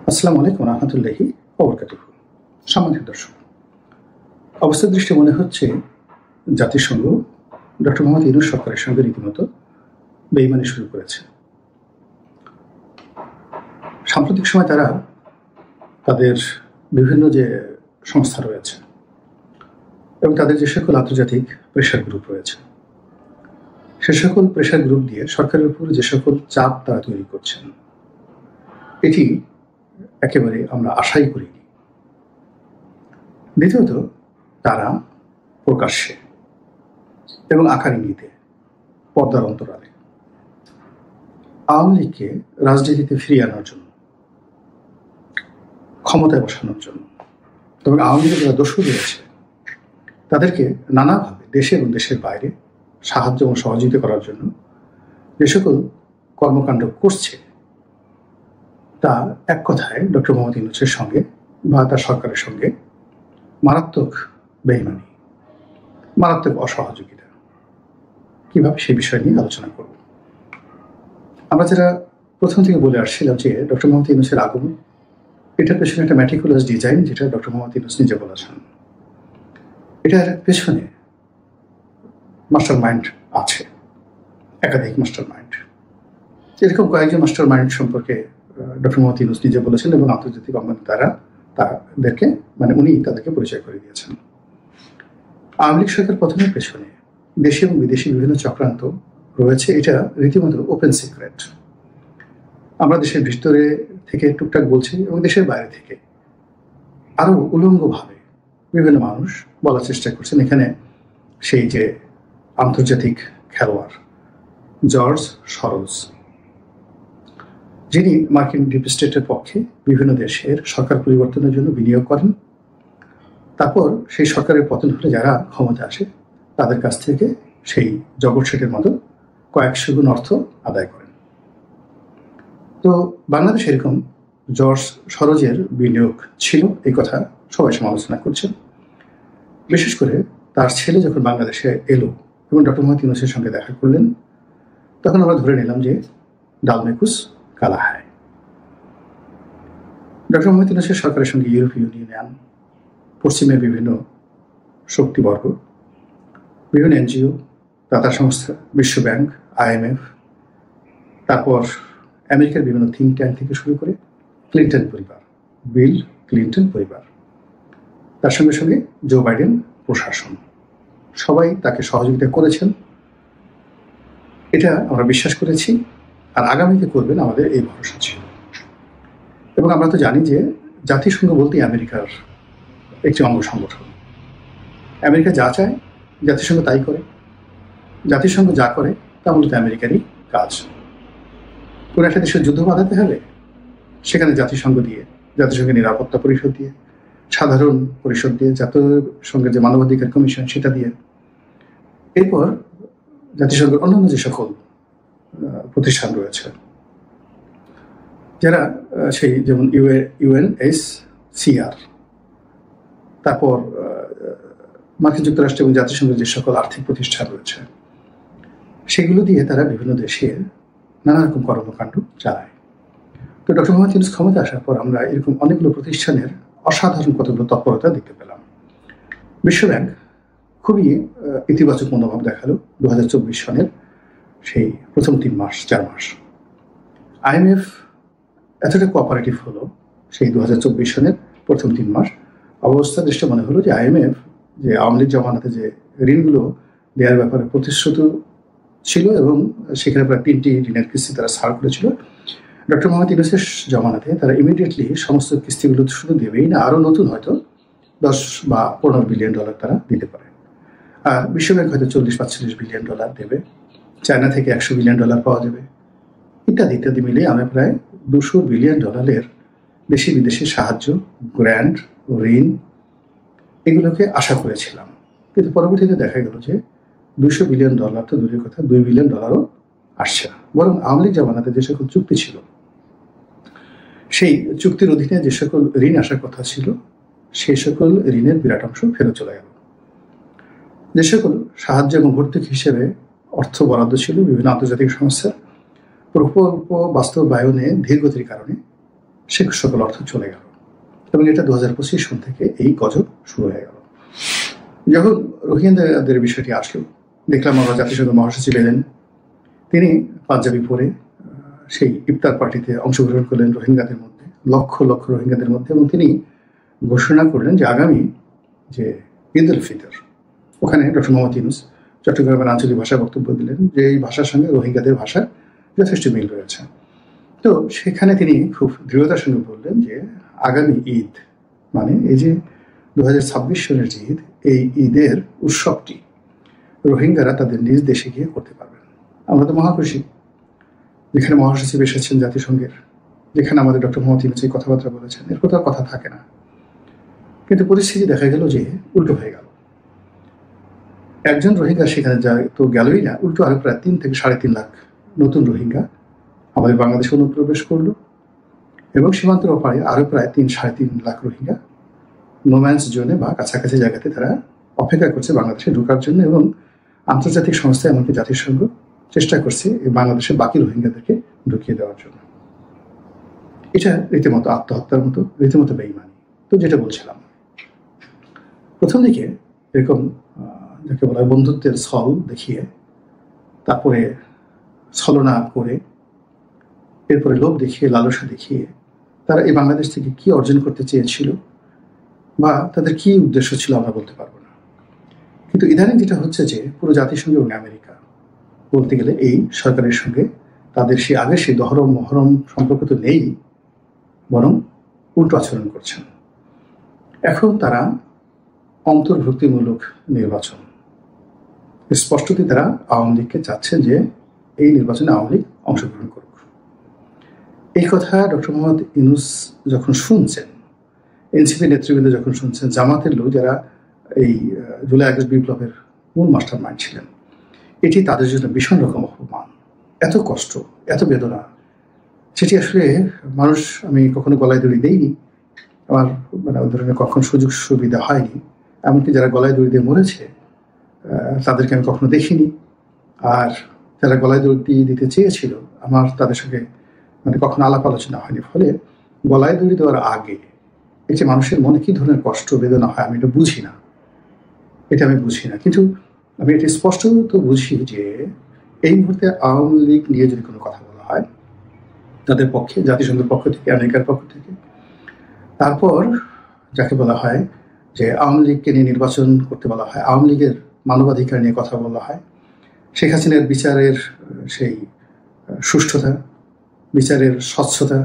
আসসালামু আলাইকুম রহমতুল্লাহি ওবরকাতুহু। সম্মানিত দর্শক, অবস্থার দৃষ্টি মনে হচ্ছে জাতিসংঘ ডক্টর মোহাম্মদ ইউনূস সরকারের সঙ্গে রীতিমতো বেইমানি শুরু করেছে। সাম্প্রতিক সময় তারা তাদের বিভিন্ন যে সংস্থা রয়েছে এবং তাদের যে সকল আন্তর্জাতিক প্রেশার গ্রুপ রয়েছে, সে সকল প্রেশার গ্রুপ দিয়ে সরকারের উপর যে সকল চাপ তারা তৈরি করছেন, এটি একেবারে আমরা আশাই করিনি। দ্বিতীয়ত, তারা প্রকাশ্যে এবং আকার ইঙ্গিতে পর্দার অন্তরালে আওয়ামী লীগকে রাজনীতিতে ফিরিয়ে আনার জন্য, ক্ষমতায় বসানোর জন্য এবং আওয়ামী লীগের যারা দোষী রয়েছে তাদেরকে নানাভাবে দেশে এবং দেশের বাইরে সাহায্য এবং সহযোগিতা করার জন্য যে সকল কর্মকাণ্ড করছে, তা এক কথায় ডক্টর মোহাম্মদ ইউনূসের সঙ্গে বা তার সরকারের সঙ্গে মারাত্মক বেইমানি, মারাত্মক অসহযোগিতা। কিভাবে সে বিষয় নিয়ে আলোচনা করব। আমরা যারা প্রথম থেকে বলে আসছিলাম যে ডক্টর মোহাম্মদ ইউনূসের আগমন, এটার পেছনে একটা ম্যাটিকুলাস ডিজাইন, যেটা ডক্টর মোহাম্মদ ইউনূস নিজে বলেছেন। এটার পেছনে মাস্টার মাইন্ড আছে, একাধিক মাস্টার মাইন্ড। এরকম কয়েকজন মাস্টার মাইন্ড সম্পর্কে ডক্টর মোহাম্মদ ইউনূস নিজে বলেছেন এবং আন্তর্জাতিক অঙ্গন দ্বারা তাদেরকে উনি তাদেরকে পরিচয় করে দিয়েছেন। আওয়ামী লীগ সরকার পতনের পেছনে দেশি এবং বিদেশি বিভিন্ন চক্রান্ত রয়েছে, এটা রীতিমতো ওপেন সিক্রেট। আমরা দেশের ভিতরে থেকে টুকটাক বলছি এবং দেশের বাইরে থেকে আরো উলঙ্গভাবে বিভিন্ন মানুষ বলার চেষ্টা করছেন। এখানে সেই যে আন্তর্জাতিক খেলোয়াড় জর্জ সরোজ, যিনি মার্কিন ডিপ স্টেটের পক্ষে বিভিন্ন দেশের সরকার পরিবর্তনের জন্য বিনিয়োগ করেন, তারপর সেই সরকারের পতন হলে যারা ক্ষমতা আসে তাদের কাছ থেকে সেই জগৎ শেঠের মতো কয়েকশো গুণ অর্থ আদায় করেন। তো বাংলাদেশ এরকম জর্জ সরোজের বিনিয়োগ ছিল, এই কথা সবাই সমালোচনা করছেন। বিশেষ করে তার ছেলে যখন বাংলাদেশে এলো এবং ডক্টর মোহাম্মদ ইউনূসের সঙ্গে দেখা করলেন, তখন আমরা ধরে নিলাম যে ডালমেকুস কালা হায়। ডক্টর মোহাম্মদ ইউনূসের সরকারের সঙ্গে ইউরোপীয় ইউনিয়ন, পশ্চিমের বিভিন্ন শক্তিবর্গ, বিভিন্ন এনজিও, দাতা সংস্থা, বিশ্ব ব্যাংক, IMF, তারপর আমেরিকার বিভিন্ন থিঙ্ক ট্যাঙ্ক থেকে শুরু করে ক্লিন্টন পরিবার, বিল ক্লিন্টন পরিবার, তার সঙ্গে সঙ্গে জো বাইডেন প্রশাসন, সবাই তাকে সহযোগিতা করেছেন। এটা আমরা বিশ্বাস করেছি, আর আগামীতে করবেন আমাদের এই ভরসা ছিল। এবং আমরা তো জানি যে জাতিসংঘ বলতে আমেরিকার একটি অঙ্গ সংগঠন। আমেরিকা যা চায় জাতিসংঘ তাই করে, জাতিসংঘ যা করে তা মূলত আমেরিকারই কাজ। কোনো একটা দেশের যুদ্ধ বাঁধাতে হবে, সেখানে জাতিসংঘ দিয়ে, জাতিসংঘের নিরাপত্তা পরিষদ দিয়ে, সাধারণ পরিষদ দিয়ে, জাতিসংঘের যে মানবাধিকার কমিশন সেটা দিয়ে, এরপর জাতিসংঘের অন্যান্য যে সকল প্রতিষ্ঠান রয়েছে, যারা সেই যেমন UNHCR, তারপর মার্কিন যুক্তরাষ্ট্র এবং জাতিসংঘের যে সকল আর্থিক প্রতিষ্ঠান রয়েছে, সেগুলো দিয়ে তারা বিভিন্ন দেশে নানা রকম কর্মকাণ্ড চালায়। তো ডক্টর মোহাম্মদ ইউনূস ক্ষমতা আসার পর আমরা এরকম অনেকগুলো প্রতিষ্ঠানের অসাধারণ কতগুলো তৎপরতা দেখতে পেলাম। বিশ্ব ব্যাংক খুবই ইতিবাচক মনোভাব দেখালো 2024 সনের সেই প্রথম 4 মাস। IMF এতটা কোঅপারেটিভ হলো সেই 2024 সনের প্রথম 3 মাস। অবস্থা দৃষ্টি মনে হলো যে IMF যে আওয়ামী লীগ জমানাতে যে ঋণগুলো দেওয়ার ব্যাপারে প্রতিশ্রুত ছিল এবং সেখানে প্রায় 3টি ঋণের কিস্তি তারা ছাড় করেছিল, ডক্টর মোহাম্মদ ইউনূসের জমানাতে তারা ইমিডিয়েটলি সমস্ত কিস্তিগুলো শুধু দেবেই না, আরও নতুন হয়তো 10 বা 15 বিলিয়ন ডলার তারা দিতে পারে। আর বিশ্বব্যাংক হয়তো 40-45 বিলিয়ন ডলার দেবে, চায়না থেকে 100 বিলিয়ন ডলার পাওয়া যাবে, ইত্যাদি ইত্যাদি মিলিয়ে আমরা প্রায় 200 বিলিয়ন ডলারের দেশি বিদেশি সাহায্য, গ্র্যান্ট, ঋণ এগুলোকে আশা করেছিলাম। কিন্তু পরবর্তীতে দেখা গেল যে 200 বিলিয়ন ডলার তো দূরের কথা, 2 বিলিয়ন ডলারও আসছে না। বরং আওয়ামী লীগ জামানাতে যে সকল চুক্তি ছিল, সেই চুক্তির অধীনে যে সকল ঋণ আসার কথা ছিল, সেই সকল ঋণের বিরাট অংশ ফেরত চলে গেল। যে সকল সাহায্য এবং ভর্তুকি হিসেবে অর্থ বরাদ্দ ছিল বিভিন্ন আন্তর্জাতিক সংস্থার, প্রকল্প বাস্তবায়নে ধীরগতির কারণে সে সকল অর্থ চলে গেল এবং এটা 2025 সন থেকে এই গজব শুরু হয়ে গেল। যখন রোহিঙ্গাদের বিষয়টি আসলো, দেখলাম আমরা জাতিসংঘ মহাসচিব এলেন, তিনি পাঞ্জাবি পরে সেই ইফতার পার্টিতে অংশগ্রহণ করলেন রোহিঙ্গাদের মধ্যে, লক্ষ লক্ষ রোহিঙ্গাদের মধ্যে, এবং তিনি ঘোষণা করলেন যে আগামী যে ঈদ উল ফিতর, ওখানে ডক্টর মোহাম্মদ ইউনূস চট্টগ্রামের আঞ্চলিক ভাষায় বক্তব্য দিলেন যে এই ভাষার সঙ্গে রোহিঙ্গাদের ভাষার যথেষ্ট মিল রয়েছে। তো সেখানে তিনি খুব দৃঢ়তার সঙ্গে বললেন যে আগামী ঈদ মানে এই যে 2026 সনের যে ঈদ, এই ঈদের উৎসবটি রোহিঙ্গারা তাদের নিজ দেশে গিয়ে করতে পারবেন। আমরা তো মহাখুশি, যেখানে মহাসচিব এসেছেন জাতিসংঘের, যেখানে আমাদের ডক্টর মোহাম্মদ ইউনূস এই কথাবার্তা বলেছেন, এর কোথাও কথা থাকে না। কিন্তু পরিস্থিতি দেখা গেল যে উল্টো হয়ে গেল। একজন রোহিঙ্গা সেখানে যায় তো গেলই না, উল্টো আরো প্রায় 3 থেকে 3.5 লাখ নতুন রোহিঙ্গা আমাদের বাংলাদেশে অনুপ্রবেশ করলো এবং সীমান্তের ওপারে আরো প্রায় 3-3.5 লাখ রোহিঙ্গা নোম্যান্স জোনে বা কাছাকাছি জায়গাতে তারা অপেক্ষা করছে বাংলাদেশে ঢোকার জন্য, এবং আন্তর্জাতিক সংস্থা এমনকি জাতিসংঘ চেষ্টা করছে এই বাংলাদেশের বাকি রোহিঙ্গাদেরকে ঢুকিয়ে দেওয়ার জন্য। এটা রীতিমতো আত্মহত্যার মতো, রীতিমতো বেইমানি। তো যেটা বলছিলাম, প্রথম দিকে এরকম যাকে বলা হয় বন্ধুত্বের ছল দেখিয়ে, তারপরে ছলনা করে, এরপরে লোভ দেখিয়ে, লালসা দেখিয়ে তারা এই বাংলাদেশ থেকে কি অর্জন করতে চেয়েছিল বা তাদের কি উদ্দেশ্য ছিল আমরা বলতে পারবো না। কিন্তু ইদানিং যেটা হচ্ছে যে পুরো জাতিসংঘ এবং আমেরিকা বলতে গেলে এই সরকারের সঙ্গে তাদের সেই আগে সেই দহরম মহরম সম্পর্ক তো নেই, বরং উল্টো আচরণ করছেন। এখন তারা অন্তর্ভুক্তিমূলক নির্বাচন, স্পষ্টতই তারা আওয়ামী লীগকে চাচ্ছেন যে এই নির্বাচনে আওয়ামী লীগ অংশগ্রহণ করুক। এই কথা ডক্টর মোহাম্মদ ইউনূস যখন শুনছেন, এনসিপি নেতৃবৃন্দ যখন শুনছেন, জামাতের লোক যারা এই জুলাই আগস্ট বিপ্লবের মূল মাস্টার মাইন্ড ছিলেন, এটি তাদের জন্য ভীষণ রকম অপমান, এত কষ্ট, এত বেদনা, সেটি আসলে মানুষ, আমি কখনো গলায় দড়ি দেইনি, আমার মানে ওই ধরনের কখনো সুযোগ সুবিধা হয়নি, এমনকি যারা গলায় দড়ি দিয়ে মরেছে তাদেরকে আমি কখনো দেখিনি, আর যারা গলায় দড়ি দিতে চেয়েছিল আমার তাদের সঙ্গে মানে কখনো আলাপ আলোচনা হয়নি। ফলে গলায় দড়ি দেওয়ার আগে এই যে মানুষের মনে কি ধরনের কষ্ট বেদনা হয় আমি এটা বুঝি না, কিন্তু আমি এটি স্পষ্ট তো বুঝি যে এই মুহূর্তে আওয়ামী লীগ নিয়ে যদি কোনো কথা বলা হয় তাদের পক্ষে, জাতিসংঘের পক্ষ থেকে, আমেরিকার পক্ষ থেকে, তারপর যাকে বলা হয় যে আওয়ামী লীগকে নিয়ে নির্বাচন করতে বলা হয়, আওয়ামী লীগের মানবাধিকার নিয়ে কথা বলা হয়, শেখ হাসিনার বিচারের সেই সুষ্ঠুতা, বিচারের স্বচ্ছতা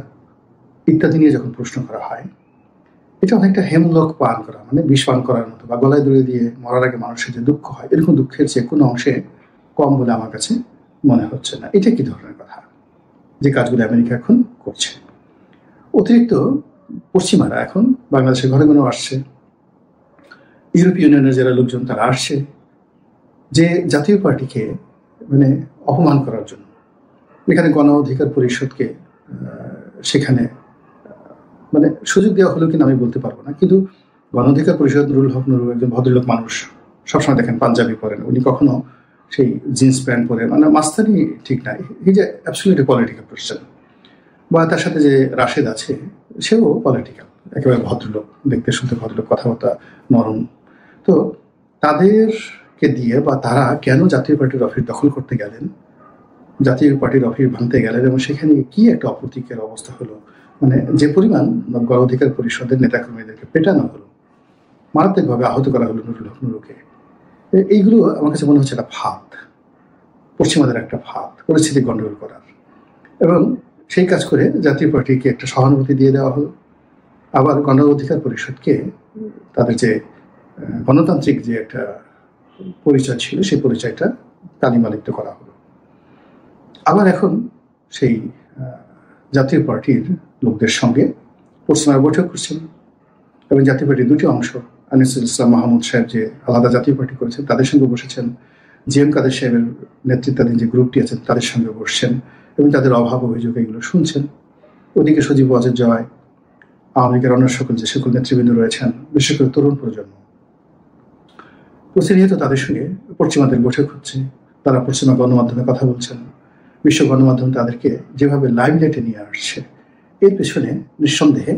ইত্যাদি নিয়ে যখন প্রশ্ন করা হয়, এটা অনেকটা হেমলক পান করা, মানে বিষ পান করার মতো, বা গলায় দড়ি দিয়ে মরার আগে মানুষের যে দুঃখ হয়, এরকম দুঃখের যে কোনো অংশে কম বলে আমার কাছে মনে হচ্ছে না। এটা কি ধরনের কথা যে কাজগুলো আমেরিকা এখন করছে? অতিরিক্ত পশ্চিমারা এখন বাংলাদেশের ঘরে ঘরে আসছে, ইউরোপীয় ইউনিয়নের যারা লোকজন তারা আসছে যে জাতীয় পার্টিকে মানে অপমান করার জন্য। এখানে গণ অধিকার পরিষদকে সেখানে মানে সুযোগ দেওয়া হলো কিনা আমি বলতে পারবো না, কিন্তু গণ অধিকার পরিষদ নুরুল হক নুরু একজন ভদ্রলোক মানুষ, সবসময় দেখেন পাঞ্জাবি পরেন, উনি কখনো সেই জিন্স প্যান্ট পরে, মানে মাস্তানি ঠিক নাই, হি যে অ্যাবসলিউটলি পলিটিক্যাল পার্সন। বা তার সাথে যে রাশেদ আছে সেও পলিটিক্যাল, একেবারে ভদ্রলোক, দেখতে শুনতে ভদ্রলোক, কথাবার্তা নরম। তো তাদেরকে দিয়ে বা তারা কেন জাতীয় পার্টির অফিস দখল করতে গেলেন, জাতীয় পার্টির অফিস ভাঙতে গেলেন, এবং সেখানে কি একটা অপ্রীতিকর অবস্থা হলো, মানে যে পরিমাণ গণ অধিকার পরিষদের নেতাকর্মীদেরকে পেটানো হলো, মারাত্মকভাবে আহত করা হলো নুরুল হক নুরুকে। এইগুলো আমার কাছে মনে হচ্ছে একটা ফাঁদ, পশ্চিমাদের একটা ফাঁদ, পরিস্থিতি গণ্ডগোল করার। এবং সেই কাজ করে জাতীয় পার্টিকে একটা সহানুভূতি দিয়ে দেওয়া হলো, আবার গণ অধিকার পরিষদকে তাদের যে গণতান্ত্রিক যে একটা পরিচয় ছিল সেই পরিচয়টা কালিমালিপ্ত করা হলো। আবার এখন সেই জাতীয় পার্টির লোকদের সঙ্গে পশ্চিমারা বৈঠক করছেন, এবং জাতীয় পার্টির দুটি অংশ, আনিসুল ইসলাম মাহমুদ সাহেব যে আলাদা জাতীয় পার্টি করেছেন তাদের সঙ্গে বসেছেন, জিএম কাদের সাহেবের নেতৃত্বাধীন যে গ্রুপটি আছেন তাদের সঙ্গে বসছেন, এবং তাদের অভাব অভিযোগ এগুলো শুনছেন। ওদিকে সজীব ওয়াজেদ জয়, আওয়ামী লীগের অন্য সকল যে সকল নেতৃবৃন্দ রয়েছেন, বিশেষ করে তরুণ প্রজন্ম, প্রতিনিয়ত তাদের সঙ্গে পশ্চিমাদের বৈঠক হচ্ছে, তারা পশ্চিমা গণমাধ্যমে কথা বলছেন, বিশ্ব গণমাধ্যম তাদেরকে যেভাবে লাইমলাইটে নিয়ে আসছে, এর পেছনে নিঃসন্দেহে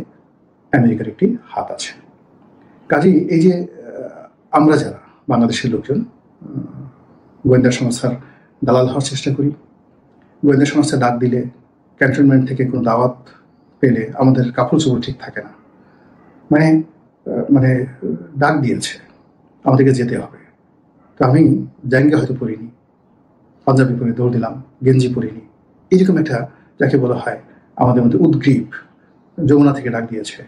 আমেরিকার একটি হাত আছে। কাজেই এই যে আমরা যারা বাংলাদেশের লোকজন গোয়েন্দা সংস্থার দালাল হওয়ার চেষ্টা করি, গোয়েন্দা সংস্থা ডাক দিলে ক্যান্টনমেন্ট থেকে কোনো দাওয়াত পেলে আমাদের কাপড় চোপড় ঠিক থাকে না, মানে মানে ডাক দিয়েছে আমাদেরকে যেতে হবে, তো আমি জাঙ্গা হয়তো পরিনি, পাঞ্জাবি পরে দৌড় দিলাম, গেঞ্জি পরিনি, এইরকম একটা যাকে বলা হয় আমাদের মধ্যে উদ্গ্রীব। যমুনা থেকে ডাক দিয়েছে,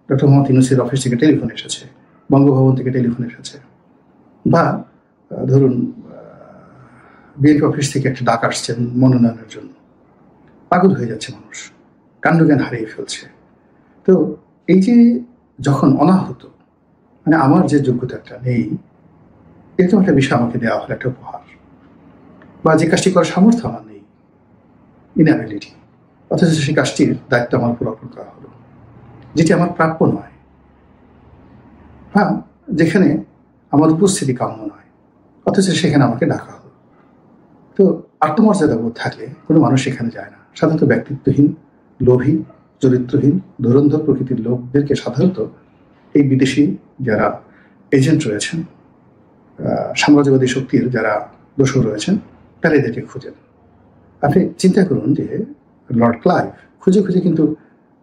ডক্টর মোহাম্মদ ইউনূসের অফিস থেকে টেলিফোন এসেছে, বঙ্গভবন থেকে টেলিফোন এসেছে, বা ধরুন বিএনপি অফিস থেকে একটা ডাক আসছেন মনোনয়নের জন্য। পাগল হয়ে যাচ্ছে মানুষ, কাণ্ডজ্ঞান হারিয়ে ফেলছে। তো এই যে যখন অনাহূত, মানে আমার যে যোগ্যতাটা নেই, এরকম একটা বিষয় আমাকে দেওয়া হলো একটা উপহার, বা যে কাজটি করার সামর্থ্য আমার নেই, ইনঅ্যাবিলিটি, অথচ সেই কাজটির দায়িত্ব আমার উপর অর্পণ করা হলো, যেটি আমার প্রাপ্য নয়, হ্যাঁ, যেখানে আমার উপস্থিতি কাম্য নয়, অথচ সেখানে আমাকে ডাকা হলো। তো আত্মমর্যাদা বোধ থাকলে কোনো মানুষ সেখানে যায় না। সাধারণত ব্যক্তিত্বহীন, লোভী, চরিত্রহীন, ধুরন্ধর প্রকৃতির লোকদেরকে সাধারণত এই বিদেশি যারা এজেন্ট রয়েছেন, সাম্রাজ্যবাদী শক্তির যারা দোষর রয়েছেন, তারা এদেরকে খুঁজেন। আপনি চিন্তা করুন যে লর্ড ক্লাইভ খুঁজে খুঁজে কিন্তু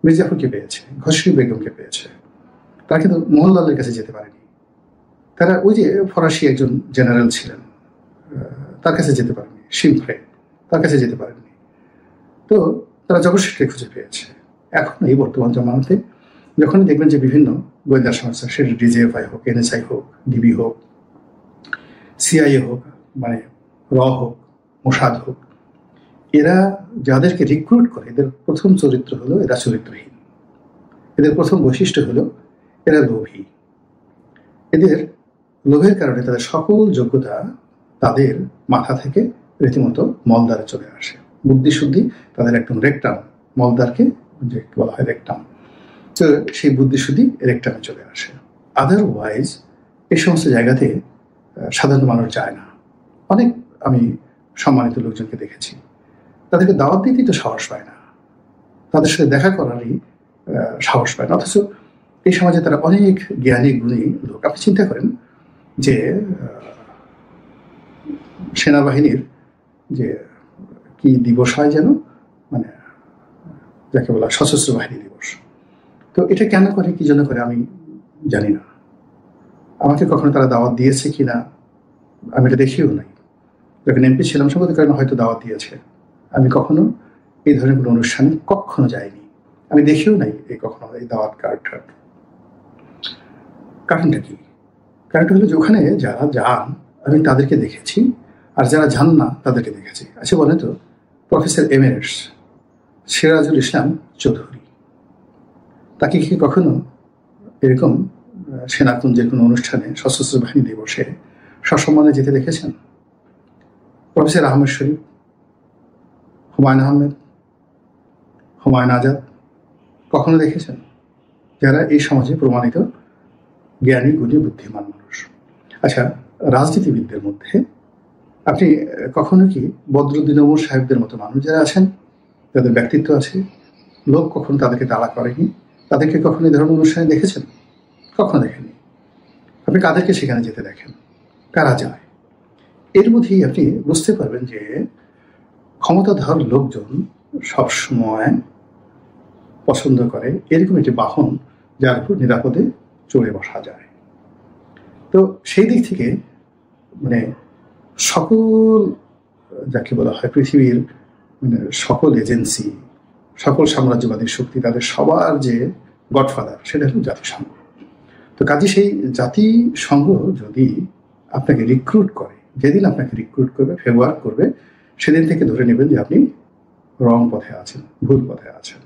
মির্জাফরকে পেয়েছে, ঘসরি বেগমকে পেয়েছে, তারা কিন্তু মোহনলালের কাছে যেতে পারেনি। তারা ওই যে ফরাসি একজন জেনারেল ছিলেন, তার কাছে যেতে পারেনি, শিমফ্রে, তার কাছে যেতে পারেনি। তো তারা জগৎকে খুঁজে পেয়েছে। এখন এই বর্তমান জমানাতে যখনই দেখবেন যে বিভিন্ন গোয়েন্দা সংস্থা, সেটা ডিজিএফআই হোক, এনএসআই হোক, ডিবি হোক, সিআইএ হোক, মানে র হোক, মোসাদ হোক, এরা যাদেরকে রিক্রুট করে, এদের প্রথম চরিত্র হলো এরা চরিত্রহীন, এদের প্রথম বৈশিষ্ট্য হলো এরা লোভী। এদের লোভের কারণে তাদের সকল যোগ্যতা তাদের মাথা থেকে রীতিমতো মলদ্বারে চলে আসে। বুদ্ধিশুদ্ধি তাদের একদম রেকটাম, মলদ্বারকে যে বলা হয় রেকটাম, তো সেই বুদ্ধিশুদ্ধি রেকটামে চলে আসে। আদারওয়াইজ এই সমস্ত জায়গাতে সাধারণ মানুষ যায় না। অনেক আমি সম্মানিত লোকজনকে দেখেছি, তাদেরকে দাওয়াত দিতেই তো সাহস পায় না, তাদের সাথে দেখা করারই সাহস পায় না, অথচ এই সমাজে তারা অনেক জ্ঞানী গুণী লোক। আপনি চিন্তা করেন যে সেনাবাহিনীর যে কি দিবস হয় যেন, মানে যাকে বলা সশস্ত্র বাহিনী দিবস, তো এটা কেন করে, কি জন্য করে আমি জানি না। আমাকে কখনো তারা দাওয়াত দিয়েছে কি না আমি এটা দেখিও নাই। যখন এমপি ছিলাম সম্ভবত কারণে হয়তো দাওয়াত দিয়েছে, আমি কখনো এই ধরনের কোনো অনুষ্ঠানে কখনো যাইনি, আমি দেখিও নাই এই কখনো এই দাওয়াত কার্ড। কারণটা কি? কারণটা হলো যে ওখানে যারা যান আমি তাদেরকে দেখেছি, আর যারা যান না তাদেরকে দেখেছি। আচ্ছা বলেন তো, প্রফেসর এমেরিটাস সিরাজুল ইসলাম চৌধুরী, তাকে কি কখনো এরকম সেনাকুঞ্জের কোনো অনুষ্ঠানে সশস্ত্র বাহিনী দিবসে সসম্মানে যেতে দেখেছেন? প্রফেসর আহমেদ শরীফ, হুমায়ুন আহমেদ, হুমায়ুন আজাদ কখনো দেখেছেন? যারা এই সমাজে প্রমাণিত জ্ঞানী, গুণী, বুদ্ধিমান মানুষ। আচ্ছা, রাজনীতিবিদদের মধ্যে আপনি কখনো কি বদরুদ্দিন ওমর সাহেবদের মতো মানুষ যারা আছেন, যাদের ব্যক্তিত্ব আছে, লোক কখনো তাদেরকে তাড়া করেনি, তাদেরকে কখনো এই ধরনের অনুষ্ঠানে দেখেছেন? কখনো দেখেনি। আপনি কাদেরকে সেখানে যেতে দেখেন, কারা যায়? এর মধ্যেই আপনি বুঝতে পারবেন যে ক্ষমতাধর লোকজন সবসময় পছন্দ করে এরকম একটি বাহন যার উপর নিরাপদে চড়ে বসা যায়। তো সেই দিক থেকে মানে সকল যাকে বলা হয় পৃথিবীর মানে সকল এজেন্সি, সকল সাম্রাজ্যবাদী শক্তি, তাদের সবার যে গডফাদার সেটা হলো জাতিসংঘ। তো কাজে সেই জাতিসংঘ যদি আপনাকে রিক্রুট করে, যেদিন আপনাকে রিক্রুট করবে, ফেভার করবে, সেদিন থেকে ধরে নেবেন যে আপনি রং পথে আছেন, ভুল পথে আছেন।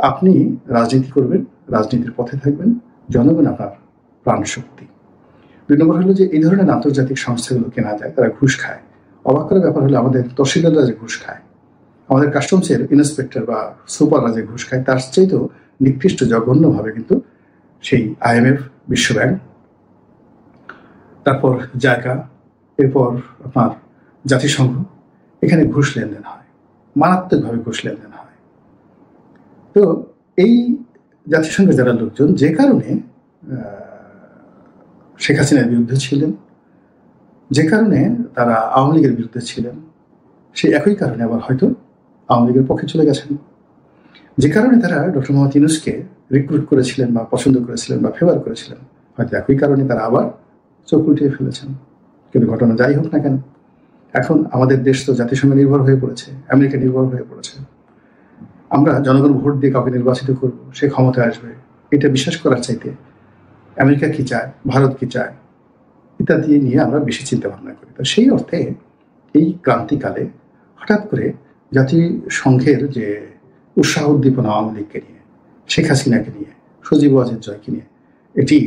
আপনি রাজনীতি করবেন, রাজনীতির পথে থাকবেন, জনগণ আপনার প্রাণ শক্তি। 2 নম্বর হলো যে এই ধরনের আন্তর্জাতিক সংস্থাগুলো কেনা যায়, তারা ঘুষ খায়। অবাক করার ব্যাপার হলো আমাদের তহসিলদাররা যে ঘুষ খায়, আমাদের কাস্টমসের ইন্সপেক্টর বা সুপাররা যে ঘুষ খায়, তার চাইতেও নিকৃষ্ট জঘন্যভাবে কিন্তু সেই IMF, বিশ্বব্যাংক, তারপর জায়গা, এরপর আপনার জাতিসংঘ, এখানে ঘুষ লেনদেন হয়, মারাত্মকভাবে ঘুষ লেনদেন হয়। তো এই জাতিসংঘের যারা লোকজন যে কারণে শেখ হাসিনার বিরুদ্ধে ছিলেন, যে কারণে তারা আওয়ামী লীগের বিরুদ্ধে ছিলেন, সেই একই কারণে আবার হয়তো আওয়ামী লীগের পক্ষে চলে গেছেন। যে কারণে তারা ডক্টর মোহাম্মদ ইউনূসকে রিক্রুট করেছিলেন বা পছন্দ করেছিলেন বা ফেভার করেছিলেন, হয়তো একই কারণে তারা আবার চোখ উল্টিয়ে ফেলেছেন। কিন্তু ঘটনা যাই হোক না কেন, এখন আমাদের দেশ তো জাতিসংঘ নির্ভর হয়ে পড়েছে, আমেরিকা নির্ভর হয়ে পড়েছে। আমরা জনগণ ভোট দিয়ে কাউকে নির্বাচিত করবো, সে ক্ষমতায় আসবে, এটা বিশ্বাস করার চাইতে আমেরিকা কি চায়, ভারত কি চায় ইত্যাদি নিয়ে আমরা বেশি চিন্তা ভাবনা করি। তো সেই অর্থে এই ক্রান্তিকালে হঠাৎ করে জাতিসংঘের যে উৎসাহ উদ্দীপনা আওয়ামী লীগকে নিয়ে, শেখ হাসিনাকে নিয়ে, সজীব ওয়াজেদ জয়কে নিয়ে, এটি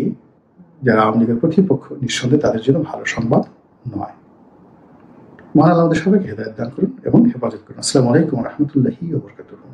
যারা আওয়ামী লীগের প্রতিপক্ষ নিঃসন্দেহে তাদের জন্য ভালো সংবাদ নয়। মহান আল্লাহ আমাদের সবাইকে হেদায়েত দান করুন এবং হেফাজত করুন। আসসালামু আলাইকুম ওয়া রাহমাতুল্লাহি ওয়া বারাকাতুহু।